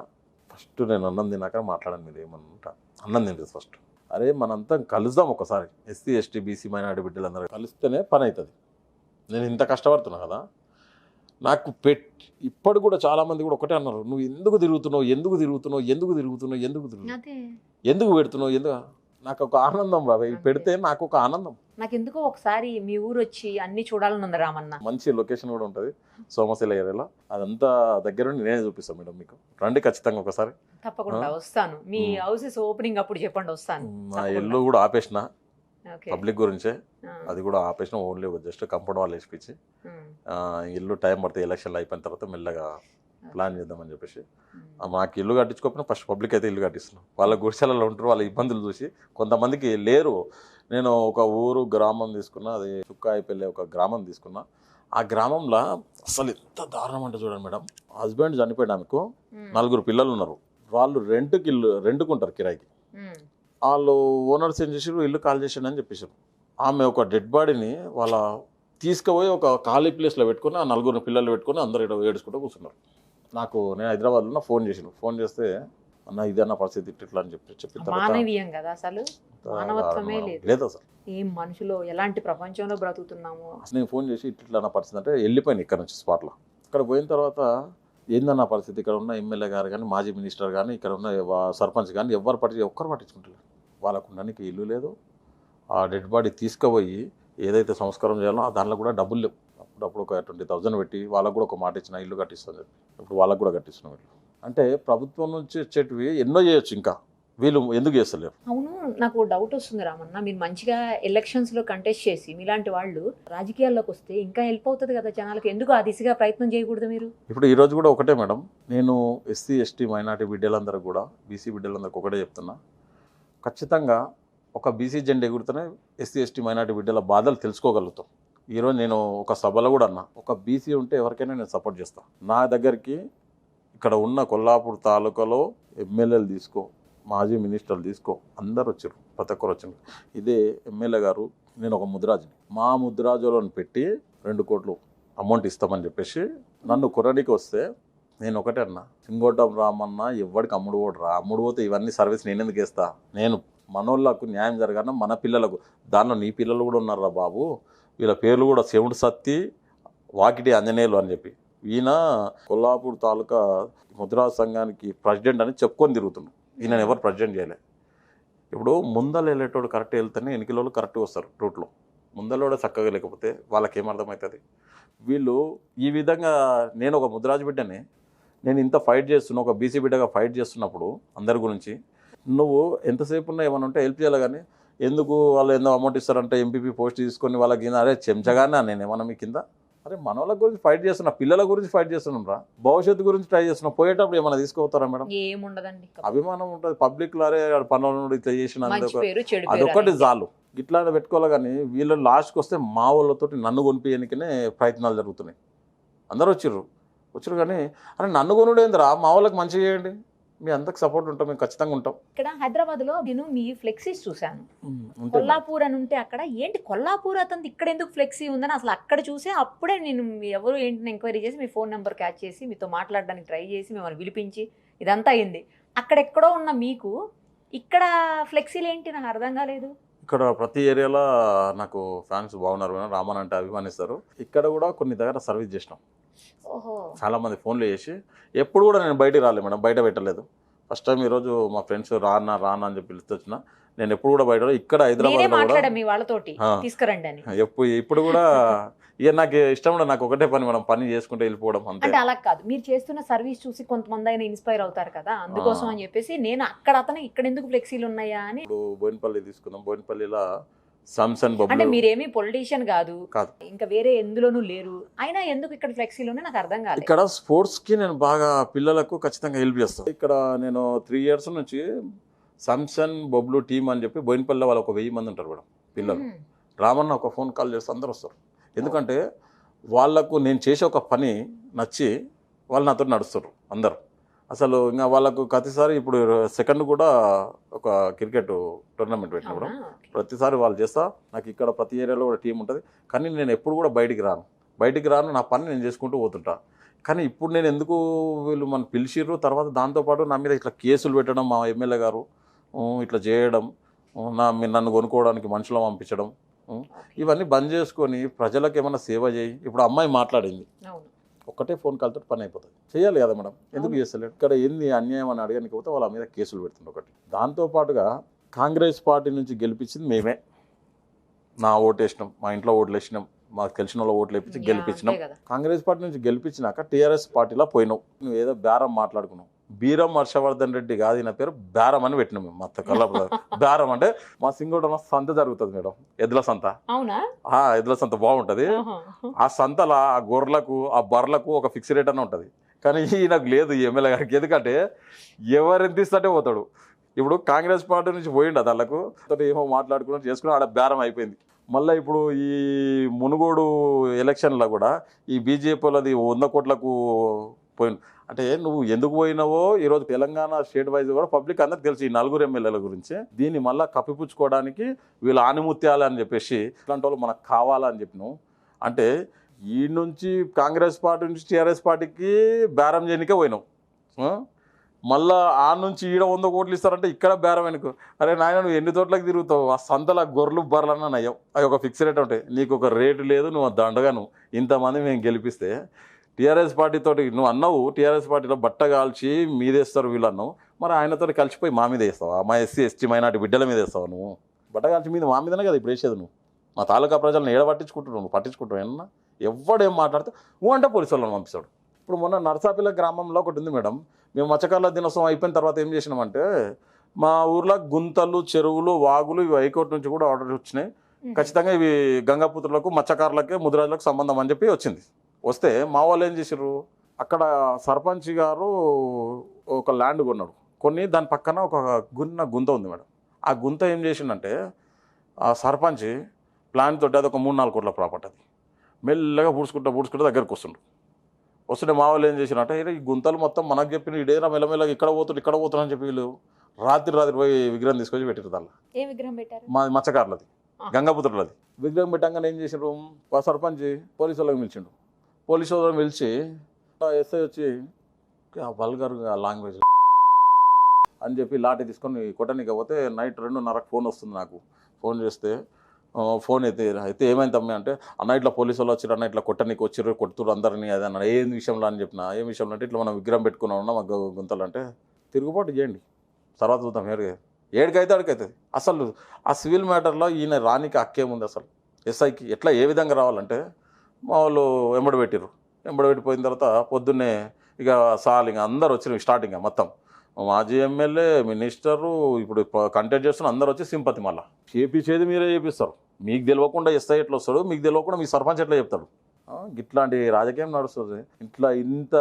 ఫస్ట్ నేను అన్నం తిన్నాక మాట్లాడాను, మీరు ఏమన్నా అన్నం తింటుంది ఫస్ట్. అరే మనంతా కలుద్దాం ఒకసారి, ఎస్సీ ఎస్టీ బీసీ మైనారిటీ బిడ్డలందరూ కలిస్తేనే పని అవుతుంది. నేను ఇంత కష్టపడుతున్నా కదా, నాకు ఇప్పటి కూడా చాలా మంది కూడా ఒకటే అన్నారు, నువ్వు ఎందుకు తిరుగుతున్నావు, ఎందుకు తిరుగుతున్నావు, ఎందుకు తిరుగుతున్నావు, ఎందుకు తిరుగుతున్నావు, అదే ఎందుకు పెడుతున్నావు, ఎందుకు? నాకు ఒక ఆనందం రా, పెడితే నాకు ఒక ఆనందం. నాకు ఎందుకో ఒకసారి మీ ఊరు వచ్చి అన్ని చూడాలని ఉంది రామన్న. మంచి లొకేషన్ కూడా ఉంటుంది సోమశిల ఏరియాలో, అదంతా దగ్గర నుండి నేనే చూపిస్తాను మేడం, మీకు రండి ఖచ్చితంగా ఒకసారి. తప్పకుండా వస్తాను. మీ హౌసెస్ ఓపెనింగ్ అప్పుడు చెప్పండి, వస్తాను. నా ఇల్లు కూడా ఆపేసిన ఓకే. పబ్లిక్ గురించే, అది కూడా ఆపేసిన, ఓన్లీ జస్ట్ కంపౌండ్ వాళ్ళు వేసిపించి ఇల్లు టైం పడుతుంది, ఎలక్షన్లు అయిపోయిన తర్వాత మెల్లగా ప్లాన్ చేద్దామని చెప్పేసి. మాకు ఇల్లు కట్టించుకోకపోయినా ఫస్ట్ పబ్లిక్ అయితే ఇల్లు కట్టిస్తున్నాం. వాళ్ళ గుడిసెలలో ఉంటారు, వాళ్ళ ఇబ్బందులు చూసి కొంతమందికి లేరు. నేను ఒక ఊరు గ్రామం తీసుకున్నా, అది చుక్కాయిపల్లి ఒక గ్రామం తీసుకున్నా. ఆ గ్రామంలో అసలు ఎంత దారుణం అంటే చూడండి మేడం, హస్బెండ్ చనిపోయాడు, ఆమెకు 4 పిల్లలు ఉన్నారు. వాళ్ళు రెంట్కుంటారు కిరాయికి. వాళ్ళు ఓనర్స్ ఏం చేసారు, ఇల్లు కాల్ చేసాడు అని చెప్పేసారు. ఆమె ఒక డెడ్ బాడీని వాళ్ళ తీసుకుపోయి ఒక ఖాళీ ప్లేస్లో పెట్టుకుని ఆ 4 పిల్లలు పెట్టుకుని అందరూ ఏడుచుకుంటూ కూర్చున్నారు. నేను హైదరాబాద్లో ఫోన్ చేస్తే, అన్న ఇదన్న పరిస్థితి ఇట్లా అని చెప్పిన మానవీయం కదా, అసలు మానవత్వమే లేదు అసలు. ఏం మనుషులు, ఎలాంటి ప్రపంచంలో బ్రతుకుతున్నాము. నేను ఫోన్ చేసి ఇట్లా అన్న పరిస్థితి అంటే వెళ్ళిపోయింది ఇక్కడ నుంచి స్పాట్లో. ఇక్కడ పోయిన తర్వాత ఏందన్న పరిస్థితి, ఇక్కడ ఉన్న ఎమ్మెల్యే గారు కానీ మాజీ మినిస్టర్ కానీ ఇక్కడ ఉన్న సర్పంచ్ కానీ ఒక్కరు పట్టించుకుంటారు. వాళ్ళకు ఉండడానికి ఇల్లు లేదు. ఆ డెడ్ బాడీ తీసుకుపోయి ఏదైతే సంస్కారం చేయాలో దాంట్లో కూడా డబ్బులు లేవు. అప్పుడు ఒక 20,000 పెట్టి వాళ్ళకు కూడా ఒక మాట ఇచ్చిన, ఇల్లు కట్టిస్తాను చెప్పి ఇప్పుడు వాళ్ళకు కూడా కట్టిస్తున్నాం. ఇల్లు అంటే ప్రభుత్వం నుంచి వచ్చేటివి ఎన్నో చేయొచ్చు, ఇంకా వీళ్ళు ఎందుకు చేస్తలేరు? అవును, నాకు డౌట్ వస్తుంది రామన్న, మీరు మంచిగా ఎలక్షన్స్లో కంటెస్ట్ చేసి మీలాంటి వాళ్ళు రాజకీయాల్లోకి వస్తే ఇంకా హెల్ప్ అవుతుంది కదా జనాలకు, ఎందుకు ఆ దిశగా ప్రయత్నం చేయకూడదు మీరు? ఇప్పుడు ఈ రోజు కూడా ఒకటే మేడం, నేను ఎస్సీ ఎస్టీ మైనారిటీ బిడ్డలందరూ కూడా బీసీ బిడ్డలందరికీ ఒకటే చెప్తున్నా, ఖచ్చితంగా ఒక బీసీ జెండా ఎగురుతూనే ఎస్సీ ఎస్టీ మైనారిటీ బిడ్డల బాధలు తెలుసుకోగలుగుతాం. ఈరోజు నేను ఒక సభలో కూడా అన్నా, ఒక బీసీ ఉంటే ఎవరికైనా నేను సపోర్ట్ చేస్తాను. నా దగ్గరికి ఇక్కడ ఉన్న కొల్లాపూర్ తాలూకాలో ఎమ్మెల్యేలు తీసుకో, మాజీ మినిస్టర్లు తీసుకో, అందరు వచ్చారు, ప్రతి ఒక్కరు వచ్చారు. ఇదే ఎమ్మెల్యే గారు, నేను ఒక ముద్రాజుని, మా ముద్రాజులను పెట్టి 2 కోట్లు అమౌంట్ ఇస్తామని చెప్పేసి నన్ను కొరడానికి వస్తే నేను ఒకటే అన్నా, సింగోటం రామన్న ఎవరికి అమ్ముడు కూడా రా, అమ్ముడు పోతే ఇవన్నీ సర్వీస్ నేను ఎందుకు వేస్తా, నేను మనోళ్ళకు న్యాయం జరగాల, మన పిల్లలకు, దానిలో నీ పిల్లలు కూడా ఉన్నారా బాబు, వీళ్ళ పేర్లు కూడా శివుడు సత్తి వాకిటి ఆంజనేయులు అని చెప్పి, ఈయన కొల్లాపూర్ తాలూకా ముద్రా సంఘానికి ప్రెసిడెంట్ అని చెప్పుకొని తిరుగుతున్నాడు. ఈయన ఎవరు ప్రెసిడెంట్ చేయలే. ఇప్పుడు ముందలు వెళ్ళేటోడు కరెక్ట్ వెళ్తేనే ఎన్నికల కరెక్ట్గా వస్తారు రూట్లో. ముందలోడే చక్కగా లేకపోతే వాళ్ళకి ఏమర్థమవుతుంది? వీళ్ళు ఈ విధంగా, నేను ఒక ముద్రాజు బిడ్డని, నేను ఇంత ఫైట్ చేస్తున్నా, ఒక బీసీ బిడ్డగా ఫైట్ చేస్తున్నప్పుడు అందరి గురించి, నువ్వు ఎంతసేపు ఉన్నా ఏమైనా ఉంటే హెల్ప్ చేయాలి. కానీ ఎందుకు వాళ్ళు ఎన్నో అమౌంట్ ఇస్తారంటే ఎంపీపీ పోస్ట్ తీసుకొని వాళ్ళకి కింద, అరే చెంచగానే నేను ఏమన్నా మీ కింద, అరే మన వాళ్ళ గురించి ఫైట్ చేస్తున్నా, పిల్లల గురించి ఫైట్ చేస్తున్నాం రా, భవిష్యత్తు గురించి ట్రై చేస్తున్నాం. పోయేటప్పుడు ఏమైనా తీసుకుపోతారా మేడం? ఏముండదండి, అభిమానం ఉంటుంది పబ్లిక్ లో, అరే పనులు ఇట్లా చేసిన అదొకటి చాలు, ఇట్లా పెట్టుకోవాలి. కానీ వీళ్ళు లాస్ట్కి వస్తే మా వాళ్ళతో నన్ను కొనిపించడానికనే ప్రయత్నాలు జరుగుతున్నాయి. అందరూ వచ్చారు కానీ, అరే నన్ను కొనుడేందిరా, మా వాళ్ళకి మంచిగా చేయండి, మీ అంతకు సపోర్ట్ ఉంటాం, మేము ఖచ్చితంగా ఉంటాం. ఇక్కడ హైదరాబాద్లో నేను మీ ఫ్లెక్సీస్ చూశాను, కొల్లాపూర్ అని ఉంటే అక్కడ ఏంటి కొల్లాపూర్ అతను ఇక్కడ ఎందుకు ఫ్లెక్సీ ఉందని అసలు అక్కడ చూసే, అప్పుడే నేను ఎవరు ఏంటిని ఎంక్వైరీ చేసి మీ ఫోన్ నెంబర్ క్యాచ్ చేసి మీతో మాట్లాడడానికి ట్రై చేసి మిమ్మల్ని పిలిపించి ఇదంతా అయింది. అక్కడెక్కడో ఉన్న మీకు ఇక్కడ ఫ్లెక్సీలు ఏంటి నాకు అర్థం కాలేదు. ఇక్కడ ప్రతి ఏరియాలో నాకు ఫ్యాన్స్ బాగున్నారు, రామన్ అంటే అభిమానిస్తారు. ఇక్కడ కూడా కొన్ని దగ్గర సర్వీస్ చేసినాం. ఓహో, చాలా మంది ఫోన్లు చేసి, ఎప్పుడు కూడా నేను బయటికి రాలేదు మేడం, బయట పెట్టలేదు. ఫస్ట్ టైం ఈరోజు మా ఫ్రెండ్స్ రానా అని చెప్పి పిలుస్తూ వచ్చిన, నేను ఎప్పుడు కూడా బయట, ఇక్కడ హైదరాబాద్ మీ వాళ్ళతోటి తీసుకురండి అని ఇప్పుడు కూడా ఇక నాకు ఇష్టం కూడా, నాకు ఒకటే పని, మనం పని చేసుకుంటే వెళ్ళిపోవడం అంతే. అంటే అలా కాదు, మీరు చేస్తున్న సర్వీస్ చూసి కొంతమంది అయినా ఇన్స్పైర్ అవుతారు కదా, అందుకోసం అని చెప్పేసి నేను అక్కడ అతను ఇక్కడ ఎందుకు ఫ్లెక్సీలు ఉన్నాయా అని. ఇప్పుడు బోయినపల్లి తీసుకుందాం, బోయినపల్లిలో సంసన్ అంటే బొబ్బులు మీరేమీ పొలిటీషియన్ కాదు, కాదు. ఇంకా వేరే ఎందులోనూ లేరు, అయినా ఎందుకు ఇక్కడ ఫ్లెక్సీలోనే నాకు అర్థం కాలేదు. ఇక్కడ స్పోర్ట్స్ కి నేను బాగా పిల్లలకు ఖచ్చితంగా హెల్ప్ చేస్తాను. ఇక్కడ నేను 3 years నుంచి సంసన్ బొబ్లు టీమ్ అని చెప్పి బోయినపల్లిలో వాళ్ళు ఒక 1000 మంది ఉంటారు మేడం పిల్లలు. రామన్న ఒక ఫోన్ కాల్ చేస్తే అందరూ వస్తారు. ఎందుకంటే వాళ్ళకు నేను చేసే ఒక పని నచ్చి వాళ్ళు నాతో నడుస్తారు అందరు. అసలు ఇంకా వాళ్ళకు ప్రతిసారి ఇప్పుడు సెకండ్ కూడా ఒక క్రికెట్ టోర్నమెంట్ పెట్టినప్పుడు ప్రతిసారి వాళ్ళు చేస్తా. నాకు ఇక్కడ ప్రతి ఏరియాలో కూడా టీం ఉంటుంది, కానీ నేను ఎప్పుడు కూడా బయటికి రాను, నా పని నేను చేసుకుంటూ పోతుంటా. కానీ ఇప్పుడు నేను ఎందుకు వీళ్ళు మన పిలిచిర్రు, తర్వాత దాంతోపాటు నా మీద ఇట్లా కేసులు పెట్టడం, మా ఎమ్మెల్యే గారు ఇట్లా చేయడం, నన్ను కొనుక్కోవడానికి మనుషులు పంపించడం, ఇవన్నీ బంద్ చేసుకొని ప్రజలకు ఏమైనా సేవ చేయి. ఇప్పుడు అమ్మాయి మాట్లాడింది, ఒక్కటే ఫోన్ కాల్తో పని అయిపోతుంది. చేయాలి కదా మేడం, ఎందుకు చేస్తలేడు? ఇక్కడ ఏంది అన్యాయం అని అడగడానికి పోతే వాళ్ళ మీద కేసులు పెడుతుంది ఒకటి. దాంతోపాటుగా కాంగ్రెస్ పార్టీ నుంచి గెలిపించింది మేమే. నా ఓటు వేసినాం, మా ఇంట్లో ఓట్లు వేసినాం, మాకు తెలిసిన వాళ్ళ ఓట్లు వేపించి గెలిపించినాం. కాంగ్రెస్ పార్టీ నుంచి గెలిపించినాక టీఆర్ఎస్ పార్టీలో పోయినావు. నువ్వు ఏదో బేరం మాట్లాడుకున్నావు. బీరం హర్షవర్ధన్ రెడ్డి కాదు, ఈయన పేరు బేరం అని పెట్టినాం మేము. మొత్తం కల్లాపు బేరం అంటే మా సింగోటంలో సంత జరుగుతుంది మేడం, ఎద్దుల సంత. ఎద్దుల సంత బాగుంటది. ఆ సంతలో ఆ గొర్రెలకు ఆ బర్రెలకు ఒక ఫిక్స్ రేట్ అని ఉంటుంది. కానీ ఈయనకు లేదు, ఈ ఎమ్మెల్యే గారికి. ఎందుకంటే ఎవరెంత ఇస్తుంటే పోతాడు. ఇప్పుడు కాంగ్రెస్ పార్టీ నుంచి పోయిండు వాళ్ళకు ఏమో మాట్లాడుకుని చేసుకుని ఆడ బేరం అయిపోయింది. మళ్ళీ ఇప్పుడు ఈ మునుగోడు ఎలక్షన్లో కూడా ఈ బీజేపీ వాళ్ళది 100 కోట్లకు పోయింది. అంటే నువ్వు ఎందుకు పోయినావో ఈరోజు తెలంగాణ స్టేట్ వైజ్ కూడా పబ్లిక్ అందరికి తెలుసు ఈ 4 ఎమ్మెల్యేల గురించి. దీన్ని మళ్ళీ కప్పిపుచ్చుకోవడానికి వీళ్ళు ఆనిముత్యాలు అని చెప్పేసి ఇట్లాంటి వాళ్ళు మనకు కావాలని చెప్పినావు. అంటే ఈ నుంచి కాంగ్రెస్ పార్టీ నుంచి టీఆర్ఎస్ పార్టీకి బేరం చేయనికే పోయినావు. మళ్ళీ ఆ నుంచి ఈడ 100 కోట్లు ఇస్తారంటే ఇక్కడ బేరం వెనుక. అరే నాయన, నువ్వు ఎన్ని తోట్లకి తిరుగుతావు? ఆ సంతల గొర్రెలు బర్రెలన్నా నయ్యం, అవి ఒక ఫిక్స్ రేట్ ఉంటాయి. నీకు ఒక రేటు లేదు, నువ్వు దండగా నువ్వు ఇంతమంది మేము గెలిపిస్తే టీఆర్ఎస్ పార్టీతోటి నువ్వు అన్నావు, టీఆర్ఎస్ పార్టీలో బట్ట కాల్చి మీదేస్తారు వీళ్ళు అన్నావు. మరి ఆయనతో కలిసిపోయి మా మీద వేస్తావా? మా ఎస్సీ ఎస్టీ మైనార్టీ బిడ్డల మీద వేస్తావా? నువ్వు బట్ట కాల్చి మీద మా మీదనే కదా ఇప్పుడు వేసేది. నువ్వు మా తాలూకా ప్రజలను ఏడ పట్టించుకుంటున్నావు? నువ్వు పట్టించుకుంటావు ఏమన్నా? ఎవడేం మాట్లాడితే అంటే పోలీసు వాళ్ళని పంపిస్తాడు. ఇప్పుడు మొన్న నర్సాపిల్ల గ్రామంలో ఒకటి ఉంది మేడం. మేము మత్స్యకారుల దినోత్సవం అయిపోయిన తర్వాత ఏం చేసినామంటే, మా ఊర్లో గుంతలు, చెరువులు, వాగులు ఇవి హైకోర్టు నుంచి కూడా ఆర్డర్ వచ్చినాయి. ఖచ్చితంగా ఇవి గంగాపుత్రులకు, మత్స్యకారులకే, ముదిరాజులకు సంబంధం అని చెప్పి వచ్చింది. వస్తే మా వాళ్ళు ఏం చేసారు, అక్కడ సర్పంచ్ గారు ఒక ల్యాండ్ కొన్నాడు. కొన్ని దాని పక్కన ఒక గుంత ఉంది మేడం. ఆ గుంత ఏం చేసిండంటే, ఆ సర్పంచ్ ప్లాన్ తోటి అది ఒక 3-4 కోట్ల ప్రాపర్టీ. అది మెల్లగా పూడ్చుకుంటూ దగ్గరకు వస్తుంటే మా వాళ్ళు ఏం చేసినట్టే, ఈ గుంతలు మొత్తం మనకు చెప్పిన ఇడేరా మెల్లమెల్లగా ఇక్కడ పోతున్నా అని చెప్పి వీళ్ళు రాత్రి పోయి విగ్రహం తీసుకొచ్చి పెట్టారు. దానిలో మా మత్స్యకారులది, గంగాపుత్రులది విగ్రహం పెట్టంగానే ఏం చేసారు, సర్పంచ్ పోలీసు వాళ్ళకి పిలిచిండు. పోలీసు వాళ్ళని పిలిచి ఎస్ఐ వచ్చి వల్గర్ లాంగ్వేజ్ అని చెప్పి లాఠీ తీసుకొని కొట్టనికపోతే నైట్ 2:30కు ఫోన్ వస్తుంది నాకు. ఫోన్ చేస్తే ఫోన్ అయితే ఏమైంది తమ్మి అంటే, అన్న ఇట్లా పోలీసు వాళ్ళు వచ్చారు, అన్న ఇట్లా కొట్టనికి వచ్చారు, కొడుతురు అందరినీ. అది అన్న ఏం విషయంలో అని చెప్పిన. ఏం విషయంలో అంటే, ఇట్లా మనం విగ్రహం పెట్టుకున్నాం ఉన్నా మా గుంతలు అంటే, తిరుగుబాటు చేయండి తర్వాత చూద్దాం. ఏడికైతే అడికైతుంది. అసలు ఆ సివిల్ మ్యాటర్లో ఈయన రానికి హక్కేముంది అసలు? ఎస్ఐకి ఎట్లా ఏ విధంగా రావాలంటే, మా వాళ్ళు వెంబడబెట్టిపోయిన తర్వాత పొద్దున్నే ఇక ఇంకా అందరు వచ్చిన స్టార్టింగ్ మొత్తం మాజీ ఎమ్మెల్యే, మినిస్టరు, ఇప్పుడు కంటెంట్ చేస్తున్న అందరు వచ్చి సింపతి. మళ్ళీ చేపించేది మీరే చేపిస్తారు. మీకు తెలియకుండా ఎస్ఐ ఎట్లా వస్తాడు, మీకు తెలియకుండా మీ సర్పంచ్ ఎట్లా చెప్తాడు? ఇట్లాంటి రాజకీయం నడుస్తుంది. ఇంత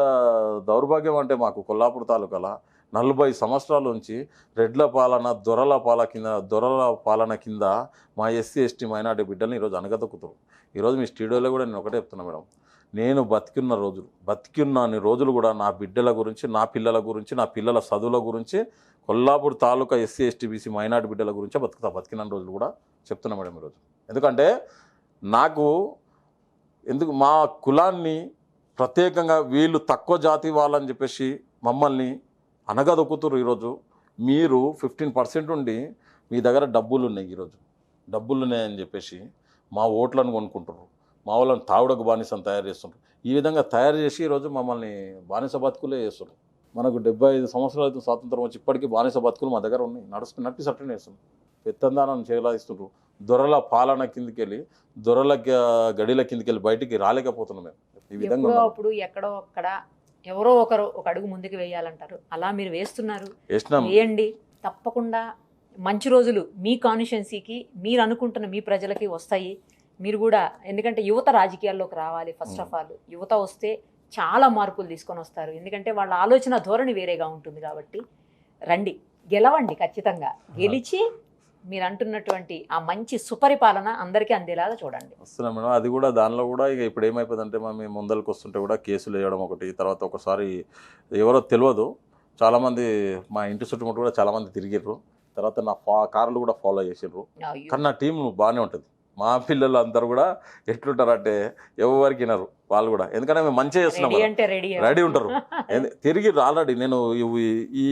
దౌర్భాగ్యం అంటే మాకు కొల్లాపూర్ తాలూకాలో 40 సంవత్సరాల నుంచి రెడ్ల పాలన, దొరల పాలన కింద మా ఎస్సీ ఎస్టీ మైనార్టీ బిడ్డల్ని ఈరోజు అనగదొక్కుతారు. ఈరోజు మీ స్టూడియోలో కూడా నేను ఒకటే చెప్తున్నా మేడం, నేను బతికున్న రోజులు కూడా నా బిడ్డల గురించి, నా పిల్లల గురించి, నా పిల్లల చదువుల గురించి, కొల్లాపూర్ తాలూకా ఎస్సీ ఎస్టీ బీసీ మైనార్టీ బిడ్డల గురించే బతికిన రోజులు కూడా చెప్తున్నా మేడం ఈరోజు. ఎందుకంటే మా కులాన్ని ప్రత్యేకంగా వీళ్ళు తక్కువ జాతి వాళ్ళని చెప్పేసి మమ్మల్ని అనగదొక్కుతురు. ఈరోజు మీరు 15% ఉండి మీ దగ్గర డబ్బులు ఉన్నాయని చెప్పేసి మా ఓట్లను కొనుక్కుంటారు. మా వాళ్ళని తావుడకు బానిసను తయారు చేస్తుంటారు. ఈ విధంగా తయారు చేసి ఈరోజు మమ్మల్ని బానిస బతుకులే చేస్తున్నారు. మనకు 75 సంవత్సరాలు అయితే స్వాతంత్రం వచ్చి ఇప్పటికీ బానిస బతుకులు మా దగ్గర ఉన్నాయి. నడిపి సట్టనే చేస్తున్నారు. పెత్తందానం చేలాయిస్తుంటారు. దొరల పాలన కిందికెళ్ళి, దొరల గడిల కిందికెళ్ళి బయటికి రాలేకపోతున్నాం మేము. ఈ విధంగా అప్పుడు ఎక్కడో అక్కడ ఎవరో ఒకరు ఒక అడుగు ముందుకు వేయాలంటారు. అలా మీరు వేస్తున్నారు, వేయండి. తప్పకుండా మంచి రోజులు మీ కాన్స్టిట్యున్సీకి మీరు అనుకుంటున్న మీ ప్రజలకి వస్తాయి. మీరు కూడా ఎందుకంటే యువత రాజకీయాల్లోకి రావాలి. ఫస్ట్ ఆఫ్ ఆల్ యువత వస్తే చాలా మార్పులు తీసుకొని వస్తారు. ఎందుకంటే వాళ్ళ ఆలోచన ధోరణి వేరేగా ఉంటుంది కాబట్టి రండి, గెలవండి, ఖచ్చితంగా గెలిచి మీరు అంటున్నటువంటి ఆ మంచి సుపరిపాలన అందరికీ అందేలాగా చూడండి. వస్తున్నాం మేడం. అది కూడా దానిలో కూడా ఇక ఇప్పుడు ఏమైపోతుందంటే మేము ముందరికి వస్తుంటే కూడా కేసులు వేయడం ఒకటి, తర్వాత ఒకసారి ఎవరో తెలియదు చాలామంది మా ఇంటి చుట్టుముట్టు కూడా చాలామంది తిరిగిర్రు. తర్వాత నా కార్లు కూడా ఫాలో చేసిర్రు. అయ్యో. కానీ నా టీం బాగానే ఉంటుంది. మా పిల్లలు అందరూ కూడా ఎట్లుంటారంటే ఎవరికి వినరు వాళ్ళు కూడా, ఎందుకంటే మేము మంచిగా చేస్తున్నాం రెడీ కదా. అంటే రెడీ. రెడీ ఉంటారు. తిరిగి ఆల్రెడీ నేను ఈ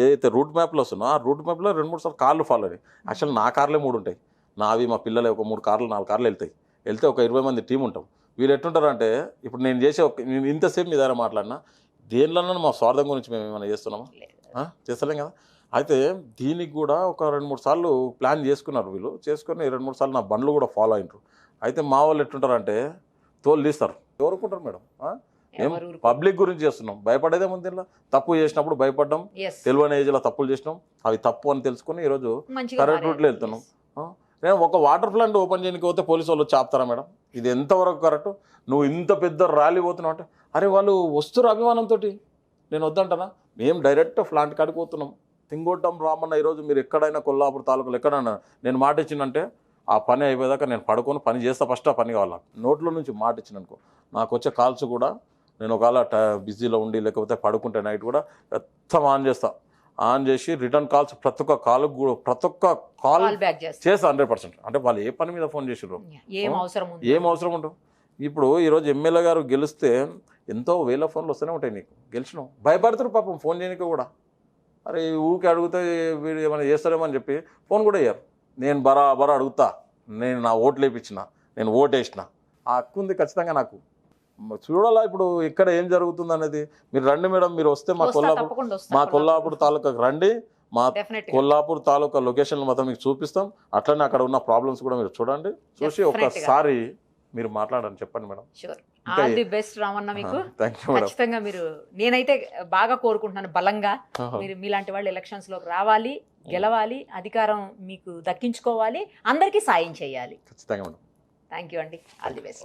ఏదైతే రూట్ మ్యాప్లో వస్తున్నా ఆ రూట్ మ్యాప్లో 2-3 సార్లు కార్లు ఫాలో అయ్యాయి. యాక్చువల్ నా కార్లే 3 ఉంటాయి. నావి మా పిల్లలే ఒక 3 కార్లు 4 కార్లు వెళ్తే ఒక 20 మంది టీం ఉంటాం. వీళ్ళు ఎట్లుంటారంటే ఇప్పుడు నేను చేసే నేను ఇంతసేపు మీ దగ్గర మాట్లాడినా దేనిలోనూ మా స్వార్థం గురించి మేము ఏమైనా చేస్తున్నామా? చేస్తలేం కదా. అయితే దీనికి కూడా ఒక 2-3 సార్లు ప్లాన్ చేసుకున్నారు వీళ్ళు. చేసుకొని 2-3 సార్లు నా బండ్లు కూడా ఫాలో అయినరు. అయితే మా వాళ్ళు ఎట్లుంటారంటే తోలు తీస్తారు. ఎవరుకుంటారు మేడం? ఏం పబ్లిక్ గురించి చేస్తున్నాం, భయపడేదే ముందు. ఇలా తప్పు చేసినప్పుడు భయపడ్డాం, తెలియని ఏజ్లో తప్పులు చేసినాం, అవి తప్పు అని తెలుసుకొని ఈరోజు కరెక్ట్ రూట్లో వెళ్తున్నాం. నేను ఒక వాటర్ ప్లాంట్ ఓపెన్ చేయడానికి పోతే పోలీసు వాళ్ళు చాపుతారా మేడం? ఇది ఎంతవరకు కరెక్ట్? నువ్వు ఇంత పెద్ద ర్యాలీ పోతున్నావు అంటే అరే వాళ్ళు వస్తురు అభిమానంతో, నేను వద్దంటానా? మేము డైరెక్ట్ ప్లాంట్ కాడికి పోతున్నాం. సింగోటం రామన్న ఈరోజు మీరు ఎక్కడైనా కొల్లాపూర్ తాలూకాలో ఎక్కడైనా నేను మాట ఇచ్చిందంటే ఆ పని అయిపోయాక నేను పడుకొని పని చేస్తా. ఫస్ట్ ఆ పని కావాలి. నోట్లో నుంచి మాట ఇచ్చిననుకో నాకు వచ్చే కాల్స్ కూడా నేను ఒకవేళ బిజీలో ఉండి లేకపోతే పడుకుంటే నైట్ కూడా మొత్తం ఆన్ చేసి రిటర్న్ కాల్స్ ప్రతి ఒక్క కాల్ చేస్తా 100%. అంటే వాళ్ళు ఏ పని మీద ఫోన్ చేసిర్రు, ఏం అవసరం ఉండవు. ఇప్పుడు ఈరోజు ఎమ్మెల్యే గారు గెలిస్తే ఎంతో వేల ఫోన్లు వస్తూనే ఉంటాయి. నీకు గెలిచినావు భయపడతారు పాపం ఫోన్ చేయడానికి కూడా. అరే ఊరికి అడిగితే వీడు ఏమైనా చేస్తారేమో అని చెప్పి ఫోన్ కూడా అయ్యారు. నేను బరాబర్ అడుగుతా, నేను నా ఓట్లు వేయించిన, నేను ఓటేసిన, ఆ హక్కు ఉంది ఖచ్చితంగా నాకు. చూడాలా ఇప్పుడు ఇక్కడ ఏం జరుగుతుంది అనేది. మీరు రండి మేడం, మీరు వస్తే మా కొల్లాపూర్ తాలూకాకు రండి. మా కొల్లాపూర్ తాలూకా లొకేషన్లు మొత్తం మీకు చూపిస్తాం. అట్లనే అక్కడ ఉన్న ప్రాబ్లమ్స్ కూడా మీరు చూడండి. చూసి ఒకసారి మీరు మాట్లాడండి, చెప్పండి madam. All the best Ramanna మీకు. ఖచ్చితంగా మీరు, నేనైతే బాగా కోరుకుంటున్నాను బలంగా మీరు మీలాంటి వాళ్ళు ఎలక్షన్స్ లోకి రావాలి, గెలవాలి, అధికారం మీకు దక్కించుకోవాలి, అందరికీ సాయం చేయాలి. ఖచ్చితంగా మేడం. థ్యాంక్ యూ అండి. All the best.